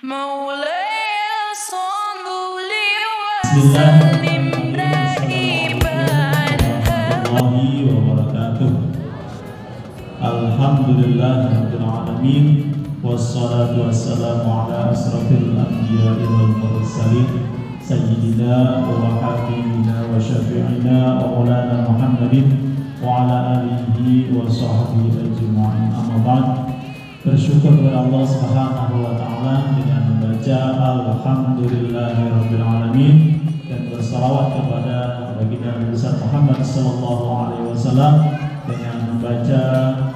Alhamdulillahirrahmanirrahim. Wassalatu wassalamu ala asrafil anbiya'i wal mursalin sayyidina wa habibina wa syafi'ina wa maulana Muhammadin wa ala alihi wa sahbihi ajma'in. Amma ba'd. Bersyukur kepada Allah Subhanahu wa taala dengan membaca alhamdulillahirabbil alamin dan bersalawat kepada baginda Nabi Muhammad sallallahu alaihi wasallam dengan membaca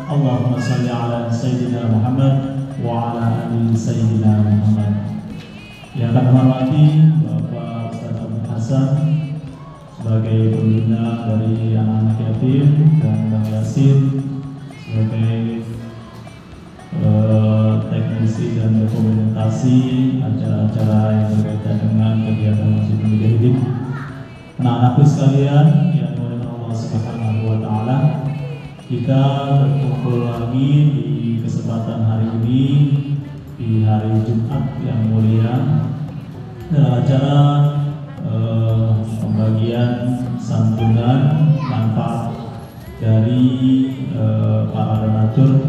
Allahumma salli ala Sayyidina Muhammad wa ala ali Sayyidina Muhammad. Yang akan menghormati Bapak Ustaz Abdul Hasan sebagai pembina dari anak-anak yatim dan Bang Yasin sebagai teknisi dan dokumentasi acara-acara yang berkaitan dengan kegiatan Masjid Mujahidin. Anak-anakku sekalian yang dimuliakan Allah Subhanahu wa taala, kita berkumpul lagi di kesempatan hari ini di hari Jumat yang mulia dalam acara pembagian santunan manfaat dari para donatur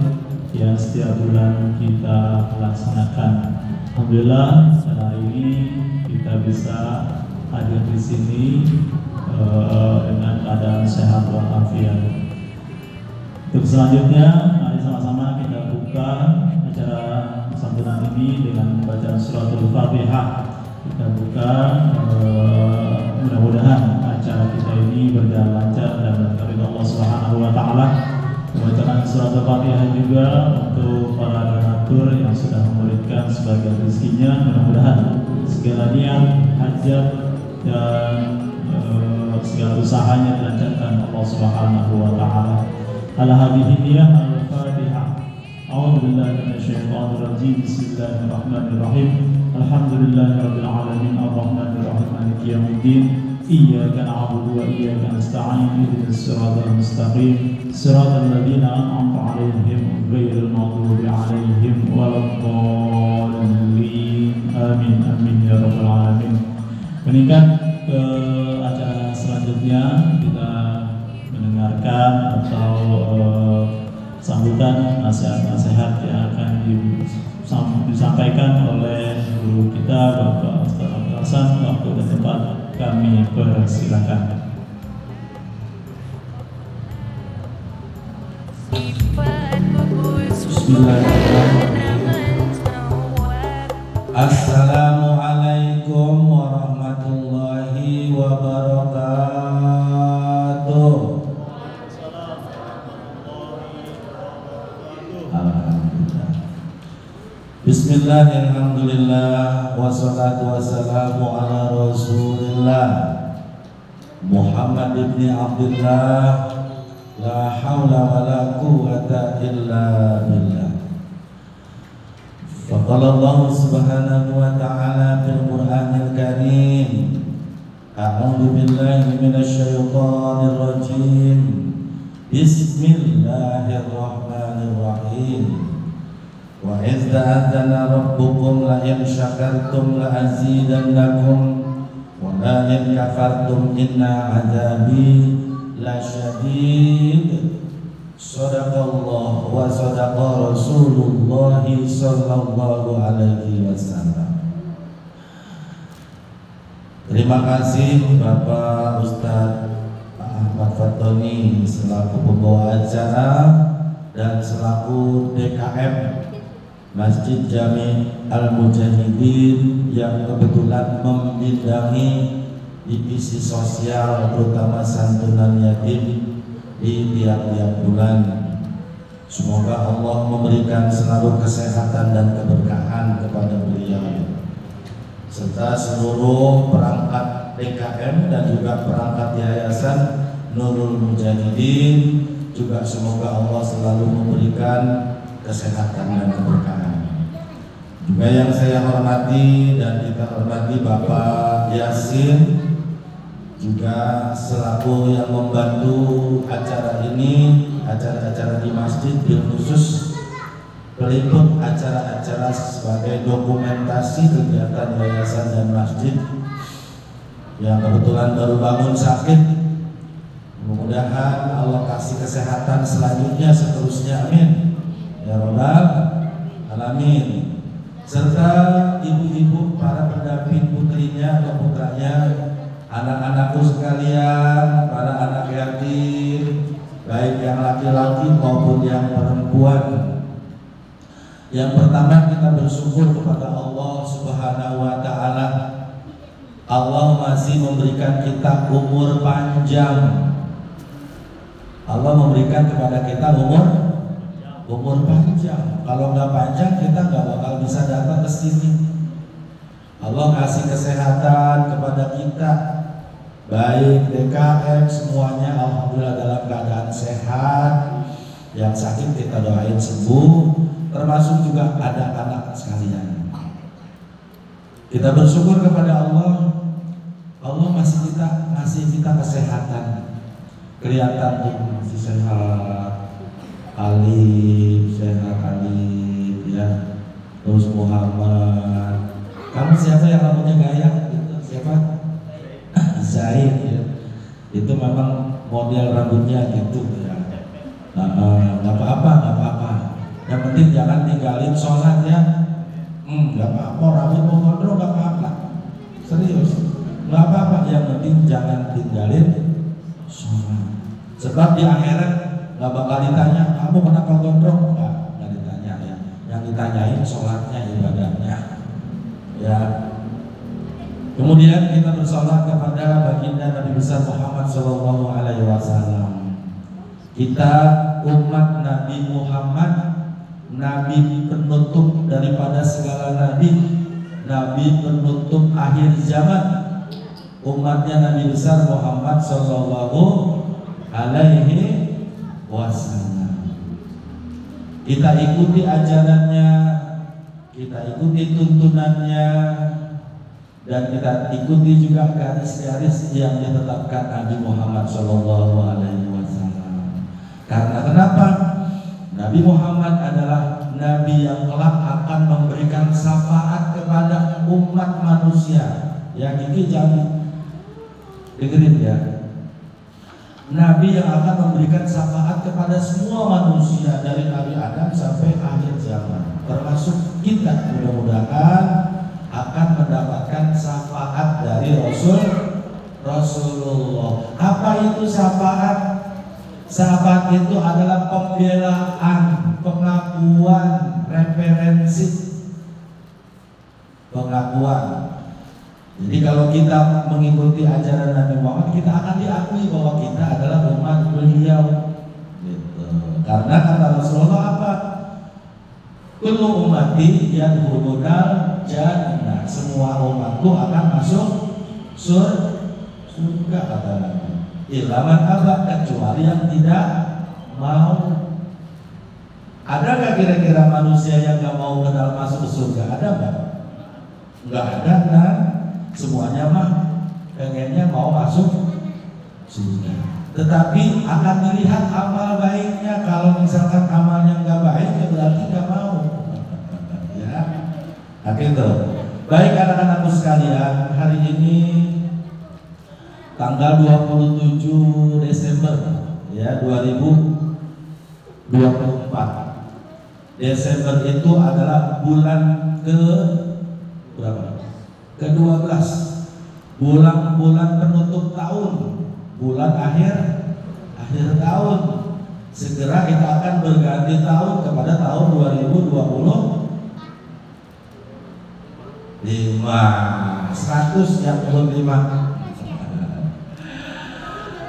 yang setiap bulan kita laksanakan. Alhamdulillah pada hari ini kita bisa hadir di sini dengan keadaan sehat walafiat. Untuk selanjutnya, mari sama-sama kita buka acara santunan ini dengan bacaan suratul Fatihah. Kita buka, mudah-mudahan acara kita ini berjalan lancar dan berkat Allah Subhanahu wa taala. Bacaan suratul Fatihah juga untuk para donatur yang sudah memuridkan sebagai rezekinya, mudah-mudahan segala niat, hajat dan segala usahanya dilancarkan Allah Subhanahu wa taala. Ala hadhihi niyah al-Fatihah. A'udzu billahi minasyaitonir rajim. Bismillahirrahmanirrahim. Alhamdulillahirabbil alamin arrahmanir rahim maliki yaumiddin. Iyyaka na'budu wa iyyaka nasta'in. Ihdinas siratal mustaqim. Siratal ladzina an'amta 'alaihim ghairil maghdubi 'alaihim waladdallin. Amin amin ya rabbal alamin. Meningkat ke acara selanjutnya, kita mendengarkan atau sambutan nasihat-nasihat yang akan disampaikan oleh guru kita Bapak Ustaz Abdul Hasan. Waktu dan tempat kami persilakan. Bismillahirrahmanirrahim. Assalamualaikum warahmatullahi wabarakatuh. Bismillahirrahmanirrahim. Wassalatu wassalamu ala rasulillah Muhammad ibn Abdullah. La hawla wa la quwwata illa billah. Faqala Allah subhanahu wa ta'ala fil Qur'anil Karim, a'udzu billahi minasy syaithanir rajim. Bismillahirrahmanirrahim. Wa idz ta'adzana rabbukum la in syakartum la azidannakum wa la in kafartum inna 'adzabi lasyadid. Shadaqallah wa shadaqa Rasulullah sallallahu alaihi wasallam. Terima kasih Bapak Ustaz Ahmad Fatoni selaku pembawa acara dan selaku DKM Masjid Jami Al-Mujahidin yang kebetulan membidangi divisi sosial terutama santunan yatim di tiap-tiap bulan. Semoga Allah memberikan selalu kesehatan dan keberkahan kepada beliau serta seluruh perangkat DKM dan juga perangkat Yayasan Nurul Mujahidin. Juga semoga Allah selalu memberikan kesehatan dan keberkahan. Juga yang saya hormati dan kita hormati Bapak Yasin, juga selaku yang membantu acara ini, acara-acara di masjid, bil khusus peliput acara-acara sebagai dokumentasi kegiatan yayasan dan masjid yang kebetulan baru bangun sakit. Mudah-mudahan Allah kasih kesehatan selanjutnya seterusnya, amin ya rabbal alamin. Serta ibu-ibu, para pendamping putrinya atau putranya, anak-anakku sekalian, para anak yatim, baik yang laki-laki maupun yang perempuan. Yang pertama, kita bersyukur kepada Allah Subhanahu wa Ta'ala. Allah masih memberikan kita umur panjang. Allah memberikan kepada kita umur panjang. Kalau nggak panjang, kita nggak bakal bisa datang ke sini. Allah kasih kesehatan kepada kita, baik DKM semuanya alhamdulillah dalam keadaan sehat. Yang sakit kita doain sembuh, termasuk juga ada anak sekalian. Kita bersyukur kepada Allah. Allah masih kita kesehatan. Kelihatan tuh masih sehat. Alif ya. Terus Muhammad. Kamu siapa yang rambutnya gaya? Siapa? Zaid ya. Itu memang model rambutnya gitu ya. Nggak apa-apa. Yang penting jangan tinggalin sholat ya. Nggak apa-apa, rambut mau gondrong nggak apa-apa. Serius, nggak apa-apa. Yang penting jangan tinggalin sholat. Sebab di akhirat nggak bakal ditanya kamu kenapa gondrong, nggak ditanya ya. Yang ditanyain sholatnya, ibadahnya. Ya. Kemudian kita bersolat kepada baginda Nabi besar Muhammad SAW. Kita umat Nabi Muhammad, Nabi penutup daripada segala nabi, Nabi penutup akhir zaman. Umatnya Nabi besar Muhammad SAW. Kita ikuti ajarannya, kita ikuti tuntunannya, dan kita ikuti juga garis-garis yang ditetapkan Nabi Muhammad SAW. Karena kenapa? Nabi Muhammad adalah Nabi yang kelak akan memberikan syafaat kepada umat manusia. Yang ini jangan dengerin ya. Nabi yang akan memberikan syafaat kepada semua manusia dari Nabi Adam sampai akhir zaman, termasuk kita. Mudah-mudahan akan mendapatkan syafaat dari Rasulullah. Apa itu syafaat? Syafaat itu adalah pembelaan, pengakuan, referensi, pengakuan. Jadi kalau kita mengikuti ajaran Nabi Muhammad, kita akan diakui bahwa kita adalah umat beliau. Gitu. Karena kata Rasulullah apa? Kullu ummati yadkhulunal jannah. Semua umatku akan masuk surga kata Nabi. Ilaman abad, kecuali yang tidak mau. Ada nggak kira-kira manusia yang nggak mau kenal masuk ke surga? Ada nggak? Nggak ada kan? Semuanya mah pengennya mau masuk surga. Tetapi akan dilihat amal baiknya. Kalau misalkan amalnya nggak baik, ya berarti nggak mau. Ya, gitu. Baik anak-anakku sekalian, hari ini tanggal 27 Desember ya 2024. Desember itu adalah bulan ke berapa? Ke-12. Bulan penutup tahun, bulan akhir tahun. Segera kita akan berganti tahun kepada tahun 2025. 100 yang belum 5.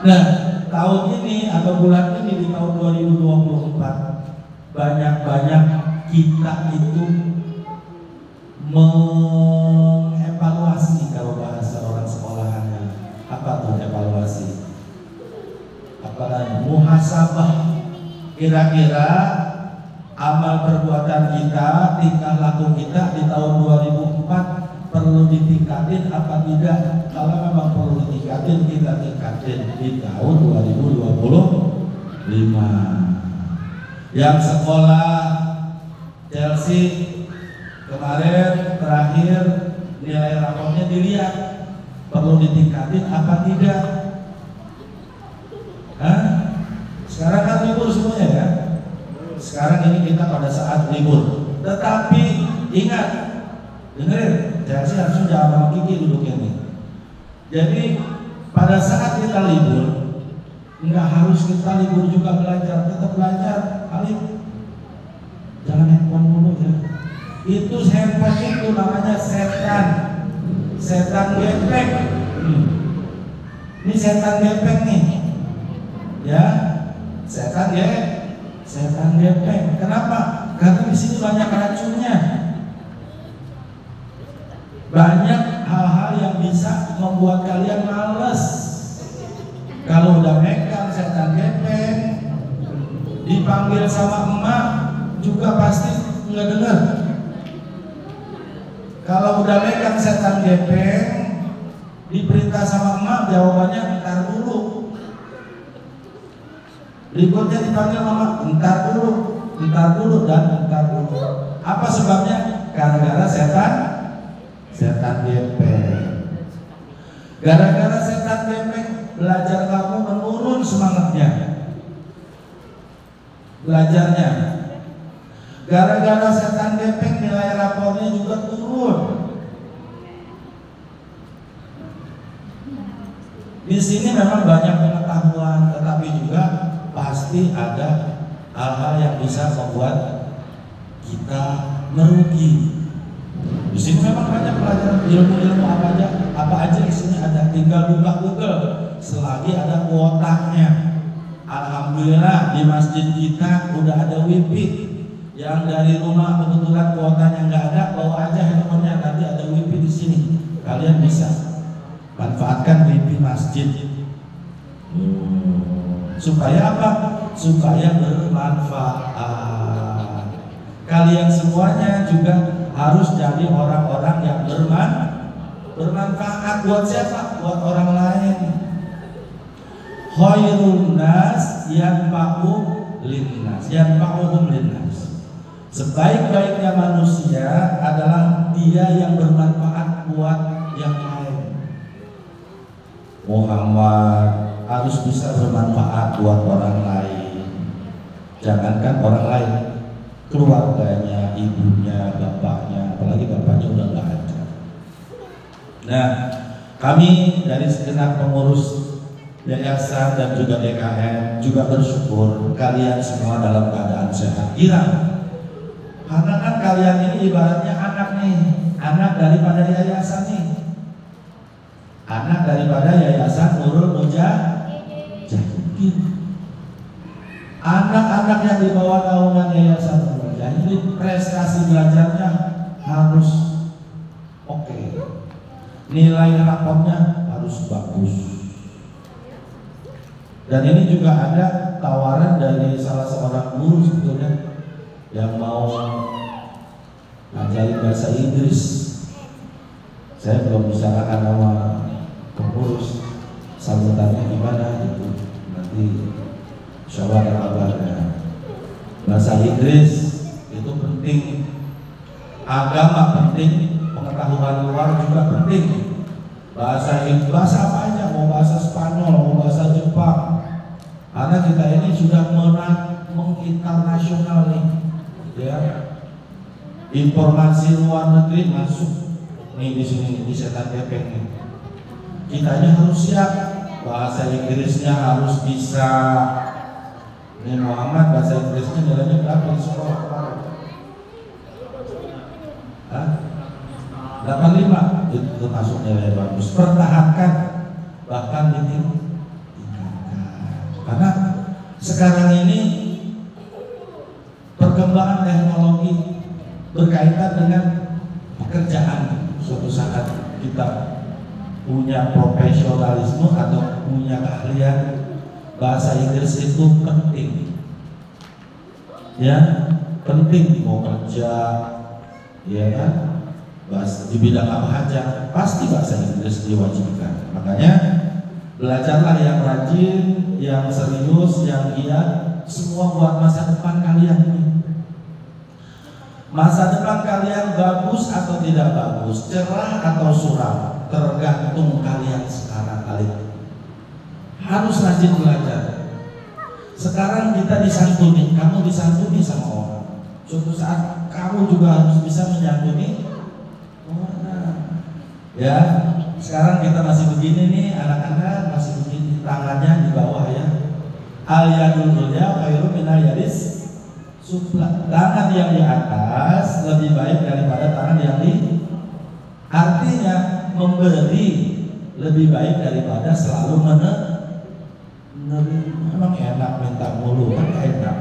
Nah, tahun ini atau bulan ini di tahun 2024 banyak-banyak kita itu mengevaluasi, kalau bahasa orang sekolahannya. Apa tuh evaluasi? Apa namanya? Muhasabah. Kira-kira amal perbuatan kita, tingkah laku kita di tahun 2004 perlu ditingkatin apa tidak? Kalau memang perlu ditingkatin, kita tingkatin di tahun 2025. Yang sekolah terakhir nilai raportnya dilihat perlu ditingkatin apa tidak. Hah? Sekarang kan libur semuanya ya. Sekarang ini kita pada saat libur. Tetapi ingat, dengerin, saya sih harusnya jangan sama Kiki duduknya nih. Jadi pada saat kita libur, nggak harus kita libur juga belajar, tetap belajar. Alif, jangan handphone dulu ya. Itu handphone itu namanya setan, setan gepeng. Ini setan gepeng nih, ya, setan gepeng. Kenapa? Karena di sini banyak racunnya, banyak hal-hal yang bisa membuat kalian males. Kalau udah megang setan gepeng, dipanggil sama emak juga pasti nggak dengar. Kalau udah megang setan gepeng, diperintah sama emak, jawabannya entar dulu. Berikutnya dipanggil mama, entar dulu dan entar dulu. Apa sebabnya? Gara-gara setan gepeng. Gara-gara setan gepeng, belajar kamu menurun semangatnya. Belajarnya. Gara-gara setan gepeng, nilai rapornya juga turun. Di sini memang banyak pengetahuan, tetapi juga pasti ada hal-hal yang bisa membuat kita merugi. Di sini memang banyak pelajaran ilmu-ilmu apa aja di sini ada. Tinggal buka Google, selagi ada kuotanya. Alhamdulillah di masjid kita udah ada wifi. Yang dari rumah kebetulan kuotanya nggak ada, bawa aja handphonenya, nanti ada wifi di sini. Kalian bisa manfaatkan wifi masjid. Supaya apa? Supaya bermanfaat. Kalian semuanya juga harus jadi orang-orang yang bermanfaat. Buat siapa? Buat orang lain. Khairun nas yanfa'uhum linnas. Sebaik-baiknya manusia adalah dia yang bermanfaat buat yang lain. Muhammad harus bisa bermanfaat buat orang lain. Jangankan orang lain, keluarganya, ibunya, bapaknya, apalagi bapaknya udah nggak ada. Nah, kami dari segenap pengurus yayasan dan juga DKM juga bersyukur kalian semua dalam keadaan sehat. Karena kan kalian ini ibaratnya anak nih, anak daripada yayasan nih, anak daripada yayasan Nurul Mujahidin. Anak-anak yang di bawah naungan yayasan Nurul Mujahidin, prestasi belajarnya harus oke. Nilai raportnya harus bagus. Dan ini juga ada tawaran dari salah seorang guru sebetulnya yang mau ngajarin bahasa Inggris. Saya belum bicarakan sama pengurus sambutannya gimana gitu. Nanti insya Allah ada kabarnya. Bahasa Inggris itu penting, agama penting, pengetahuan luar juga penting. Bahasa apa aja, mau bahasa Spanyol, mau bahasa Jepang. Karena kita ini sudah menginternasional nih, ya. Informasi luar negeri masuk nih di sini di setan gepeng nih. Kitanya harus siap, bahasa Inggrisnya harus bisa. Ini Muhammad bahasa Inggrisnya nilainya berapa di sekolah kemarin? 85 itu masuk nilai bagus. Pertahankan, bahkan ditingkatkan. Karena sekarang ini perkembangan teknologi berkaitan dengan pekerjaan. Suatu saat kita punya profesionalisme atau punya keahlian, bahasa Inggris itu penting. Ya, penting mau kerja, ya kan? Bahasa di bidang apa aja pasti bahasa Inggris diwajibkan. Makanya belajarlah yang rajin, yang serius, yang giat, semua buat masa depan kalian ini. Masa depan kalian bagus atau tidak bagus, cerah atau suram, tergantung kalian sekarang. Kalian harus rajin belajar. Sekarang kita disantuni, kamu disantuni sama orang. Suatu saat kamu juga harus bisa menyantuni orang. Ya, sekarang kita masih begini nih, anak-anak masih begini, tangannya di bawah ya. Al-yadul ulya khairum minal yadis sufla. Tangan yang di atas lebih baik daripada tangan yang di, artinya memberi lebih baik daripada selalu menerima. Memang enak minta mulu, kan enak.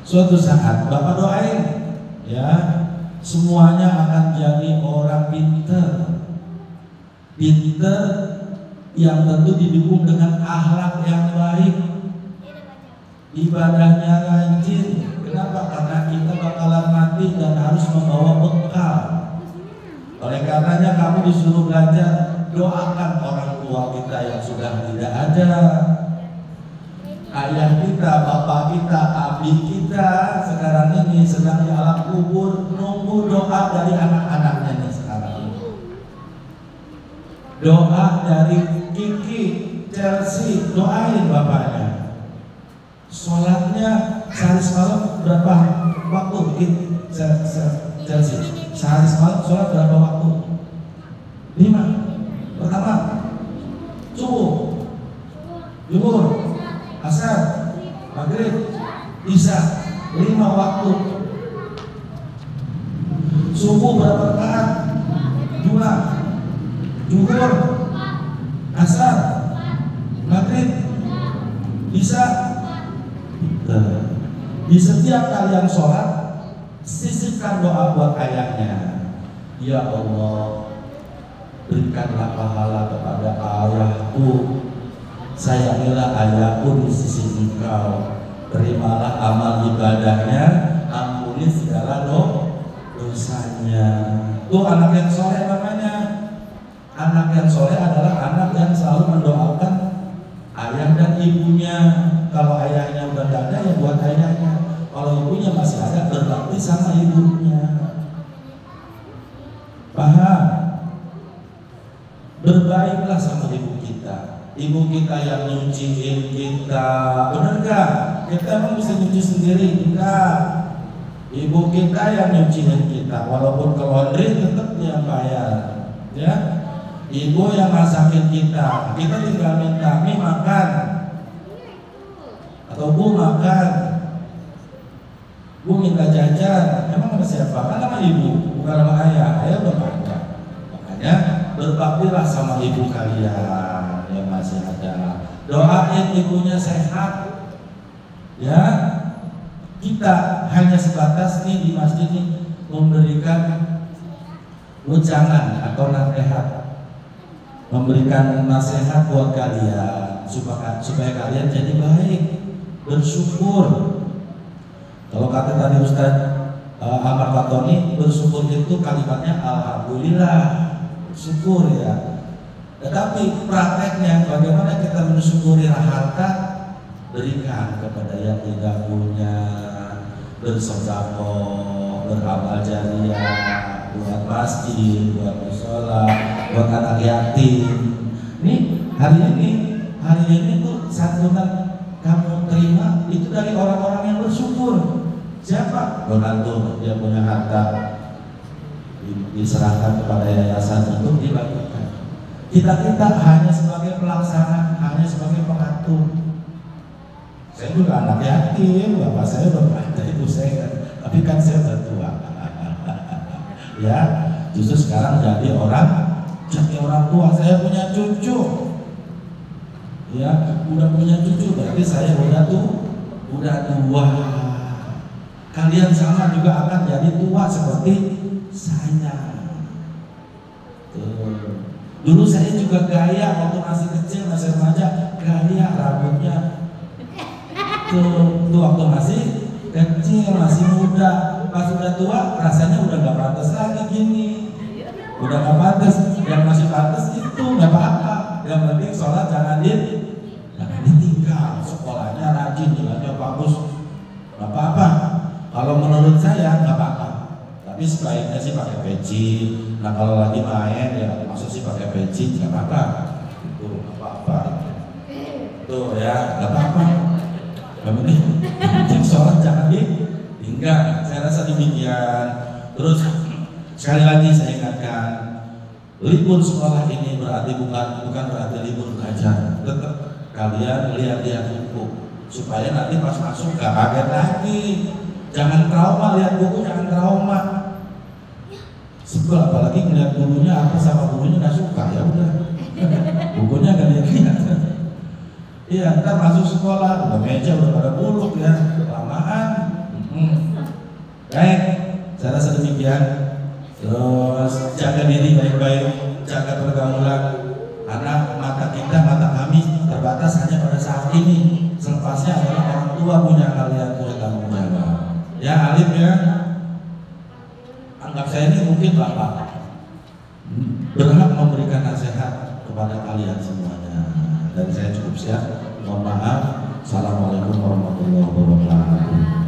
Suatu saat Bapak doain ya, semuanya akan jadi orang pinter yang tentu didukung dengan akhlak yang baik, ibadahnya rajin. Kenapa? Karena kita bakalan mati dan harus membawa bekal. Oleh karenanya kamu disuruh belajar, doakan orang tua kita yang sudah tidak ada, ayah kita, bapak kita, abi kita sekarang ini sedang di alam kubur, nunggu doa dari anak-anaknya nih sekarang ini. Doa dari Kiki, Chelsea, doain bapaknya. Sholatnya sehari semalam berapa waktu? Chelsea, sehari semalam sholat berapa waktu? 5. Pertama, subuh, zuhur, asar, maghrib, isya, 5 waktu. Subuh berapa rakaat? 2. Zuhur, asar, maghrib, isya. Di setiap kalian sholat, sisipkan doa buat ayahnya. Ya Allah, berikanlah pahala kepada ayahku, sayangilah ayahku di sisi Engkau, terimalah amal ibadahnya, ampuni segala dosanya. Tuh anak yang soleh namanya. Anak yang soleh adalah anak yang selalu mendoakan ayah dan ibunya. Kalau ayahnya udah gak ada, ya buat ayahnya. Kalau ibunya masih ada, berbakti sama ibunya. Paham? Berbaiklah sama ibu kita. Ibu kita yang nyuciin kita, bener gak? Kita emang bisa nyuci sendiri? Enggak. Ibu kita yang nyuciin kita, walaupun ke laundry tetap dia bayar. Ya? Ibu yang masakin kita tinggal minta mie makan, atau Bu makan, Bu minta jajan. Emang sama siapa? Kan sama ibu, bukan sama ayah. Ayah udah ada. Makanya berbaktilah sama ibu kalian yang masih ada. Doain ibunya sehat. Ya, kita hanya sebatas nih di masjid ini memberikan ujangan atau nasihat, memberikan nasihat buat kalian supaya kalian jadi baik, bersyukur. Kalau kata tadi Ustaz Ahmad Fatoni, bersyukur itu kalimatnya alhamdulillah, bersyukur ya. Tetapi prakteknya bagaimana kita mensyukuri harta, berikan kepada yang tidak punya, bersedekah, beramal jariah, buat masjid, buat mushola, buat anak yatim. Nih hari ini tuh santunan kamu terima itu dari orang-orang yang bersyukur. Siapa? Ronaldo, dia punya harta diserahkan kepada yayasan untuk dibagikan. Kita hanya sebagai pelaksana, hanya sebagai pengatur. Saya juga anak yatim, bapak saya udah ada, ibu saya, tapi kan saya udah tua. Ya, justru sekarang jadi orang tua. Saya punya cucu, ya, udah punya cucu, berarti saya udah tua. Kalian sama juga akan jadi tua seperti saya. Dulu saya juga gaya waktu masih kecil, masih remaja, gaya rambutnya. Tuh waktu masih kecil, masih muda. Pas udah tua, rasanya udah gak pantas lagi gini. Udah gak pantas, yang masih pantas itu gak apa-apa. Yang penting sholat jangan ditinggal. Sekolahnya rajin, nilainya bagus, gak apa-apa. Kalau menurut saya gak apa-apa. sih pakai peci. Nah kalau lagi main ya masa sih pakai peci, nggak apa-apa. Itu apa-apa. Tuh ya, nggak apa-apa. Yang penting sholat jangan ditinggal. Saya rasa demikian. Terus sekali lagi saya ingatkan, libur sekolah ini berarti bukan berarti libur belajar. Tetap kalian lihat-lihat buku supaya nanti pas masuk gak kaget lagi. Jangan trauma, lihat buku jangan trauma. Sebel apalagi ngeliat gurunya apa sama gurunya nggak suka, ya udah bukunya gak dilihat. Iya, ntar masuk sekolah udah meja udah pada buluk ya, kelamaan. Baik, saya rasa demikian. Terus jaga diri baik-baik, jaga pergaulan. Karena mata kita, mata kami terbatas hanya pada saat ini. Selepasnya adalah orang tua punya kalian, punya tanggung jawab. Ya alim ya, anggap saya ini mungkin bapak, berhak memberikan nasihat kepada kalian semuanya. Dan saya cukup siap. Mohon maaf. Assalamualaikum warahmatullahi wabarakatuh.